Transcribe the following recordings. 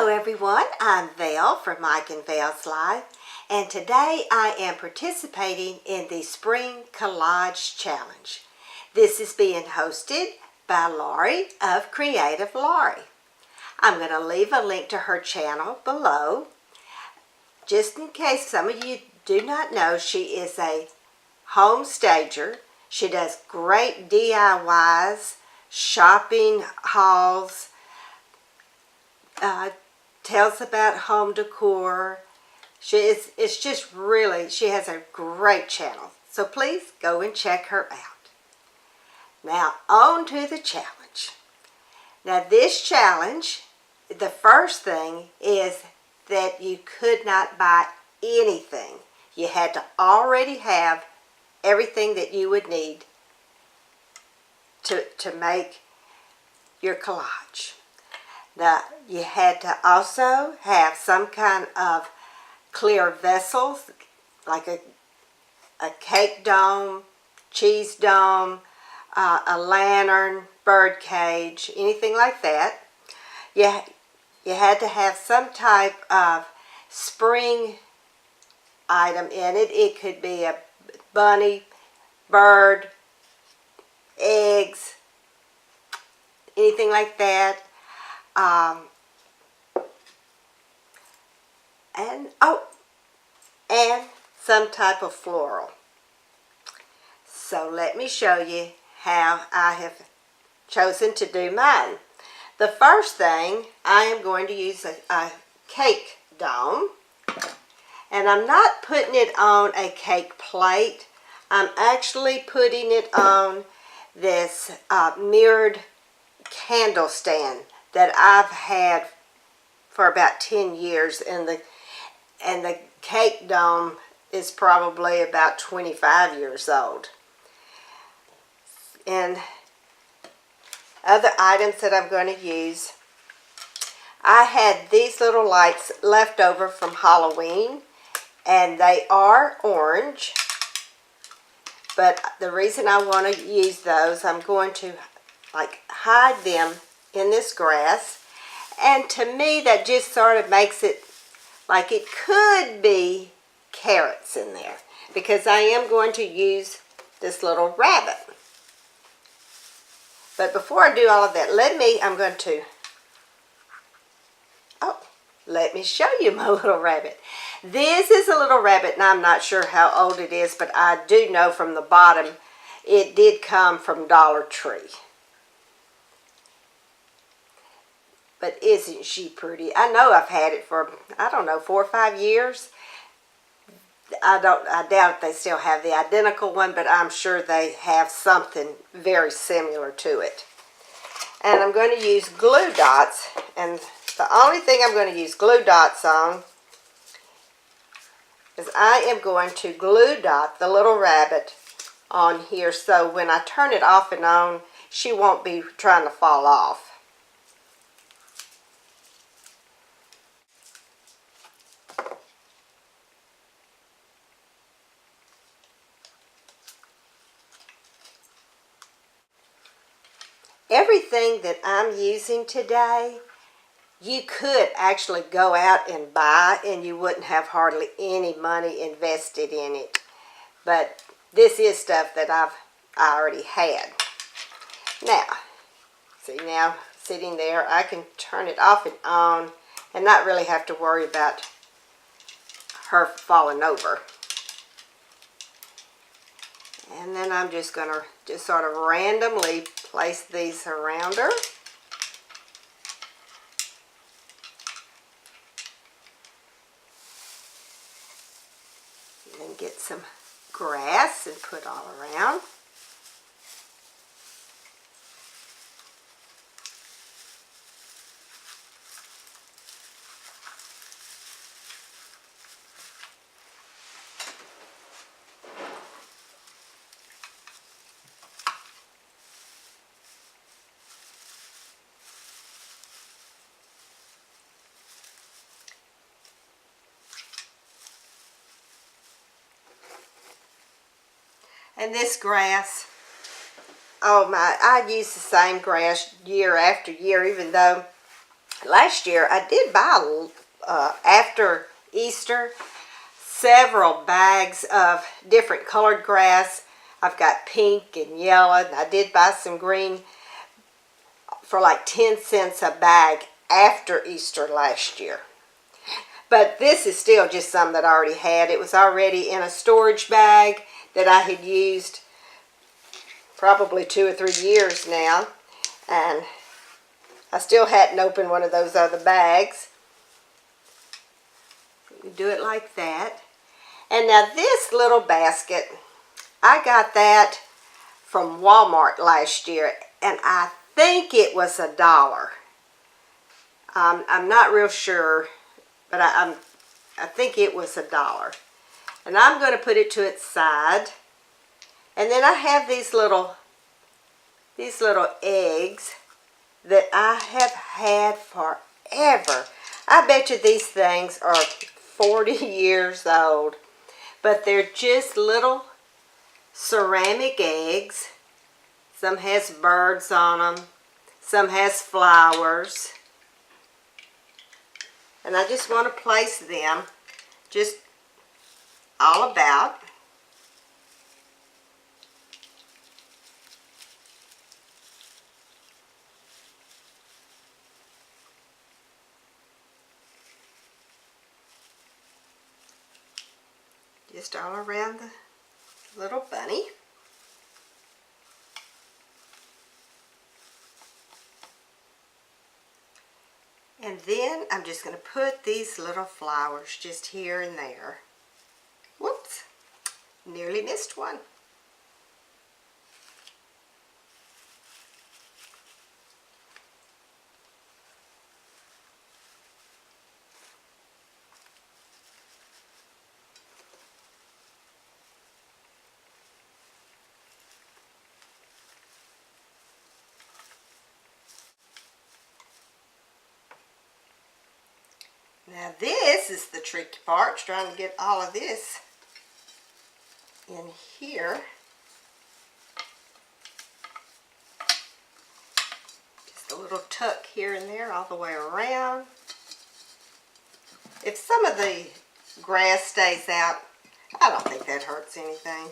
Hello everyone, I'm Val from Mike and Val's Life, and today I am participating in the Spring Collage Challenge. This is being hosted by Lauri of Creative Lauri. I'm going to leave a link to her channel below. Just in case some of you do not know, she is a home stager. She does great DIYs, shopping hauls, tells about home decor. She has a great channel. So please go and check her out. Now on to the challenge. Now this challenge, the first thing is that you could not buy anything. You had to already have everything that you would need to make your collage. Now, you had to also have some kind of clear vessels, like a cake dome, cheese dome, a lantern, bird cage, anything like that. You had to have some type of spring item in it. It could be a bunny, bird, eggs, anything like that. And some type of floral. So let me show you how I have chosen to do mine. The first thing, I am going to use a cake dome, and I'm not putting it on a cake plate. I'm actually putting it on this mirrored candle stand that I've had for about 10 years, and the cake dome is probably about 25 years old. And other items that I'm going to use, I had these little lights left over from Halloween, and they are orange, but the reason I want to use those, I'm going to hide them in this grass, and to me that just sort of makes it like it could be carrots in there, because I am going to use this little rabbit. But before I do all of that, let me show you my little rabbit. This is a little rabbit, and I'm not sure how old it is, but I do know from the bottom it did come from Dollar Tree. But isn't she pretty? I know I've had it for, I don't know, 4 or 5 years. I doubt if they still have the identical one, but I'm sure they have something very similar to it. And I'm going to use glue dots, and the only thing I'm going to use glue dots on is I am going to glue dot the little rabbit on here, so when I turn it off and on, she won't be trying to fall off. Everything that I'm using today, you could actually go out and buy, and you wouldn't have hardly any money invested in it. But this is stuff that I already had. Now, see, now sitting there, I can turn it off and on and not really have to worry about her falling over. And then I'm just going to just sort of randomly place these around her. And then get some grass and put all around. And this grass, oh my, I use the same grass year after year, even though last year I did buy, after Easter, several bags of different colored grass. I've got pink and yellow, and I did buy some green for like 10 cents a bag after Easter last year. But this is still just some that I already had. It was already in a storage bag that I had used probably 2 or 3 years now. And I still hadn't opened one of those other bags. You do it like that. And now this little basket, I got that from Walmart last year, and I think it was $1. I'm not real sure, but I think it was $1. And I'm going to put it to its side. And then I have these little eggs that I have had forever. I bet you these things are 40 years old. But they're just little ceramic eggs. Some has birds on them. Some has flowers. And I just want to place them just all about. Just all around the little bunny. And then I'm just going to put these little flowers just here and there. Whoops, nearly missed one. Now this is the tricky part, trying to get all of this in here. Just a little tuck here and there all the way around. If some of the grass stays out, I don't think that hurts anything.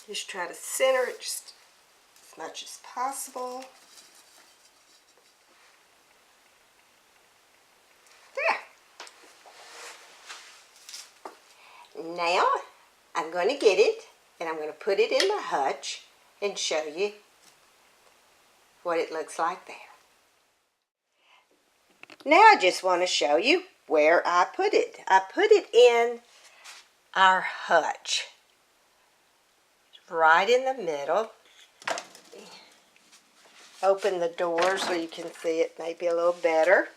Just try to center it just as much as possible. There. Now I'm going to get it and I'm going to put it in my hutch and show you what it looks like there. Now I just want to show you where I put it. I put it in our hutch, right in the middle. Open the door so you can see it maybe a little better.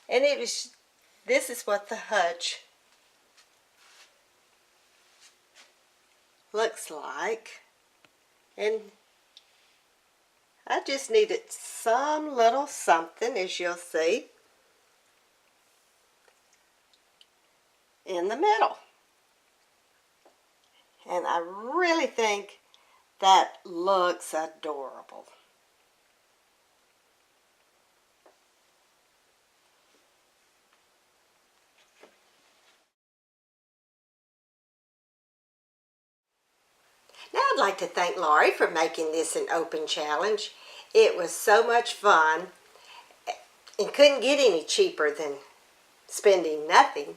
And this is what the hutch looks like. And I just needed some little something, as you'll see, in the middle. And I really think that looks adorable. Now I'd like to thank Lauri for making this an open challenge. It was so much fun and couldn't get any cheaper than spending nothing.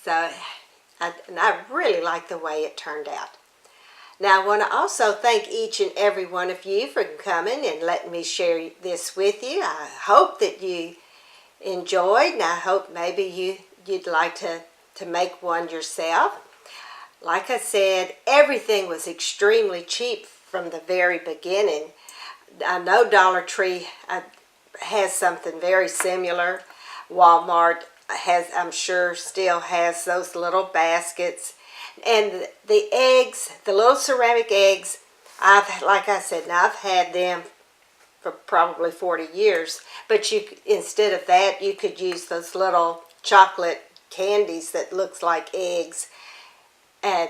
So I really like the way it turned out. Now I want to also thank each and every one of you for coming and letting me share this with you. I hope that you enjoyed, and I hope maybe you'd like to make one yourself. Like I said, everything was extremely cheap from the very beginning. I know Dollar Tree has something very similar. Walmart has, I'm sure, still has those little baskets. And the eggs, the little ceramic eggs, like I said, now I've had them for probably 40 years. But instead of that, you could use those little chocolate candies that looks like eggs and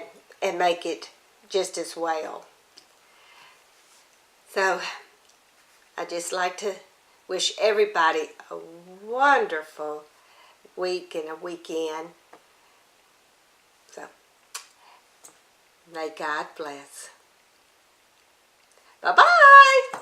make it just as well. So I just like to wish everybody a wonderful week and a weekend. So may God bless. Bye-bye.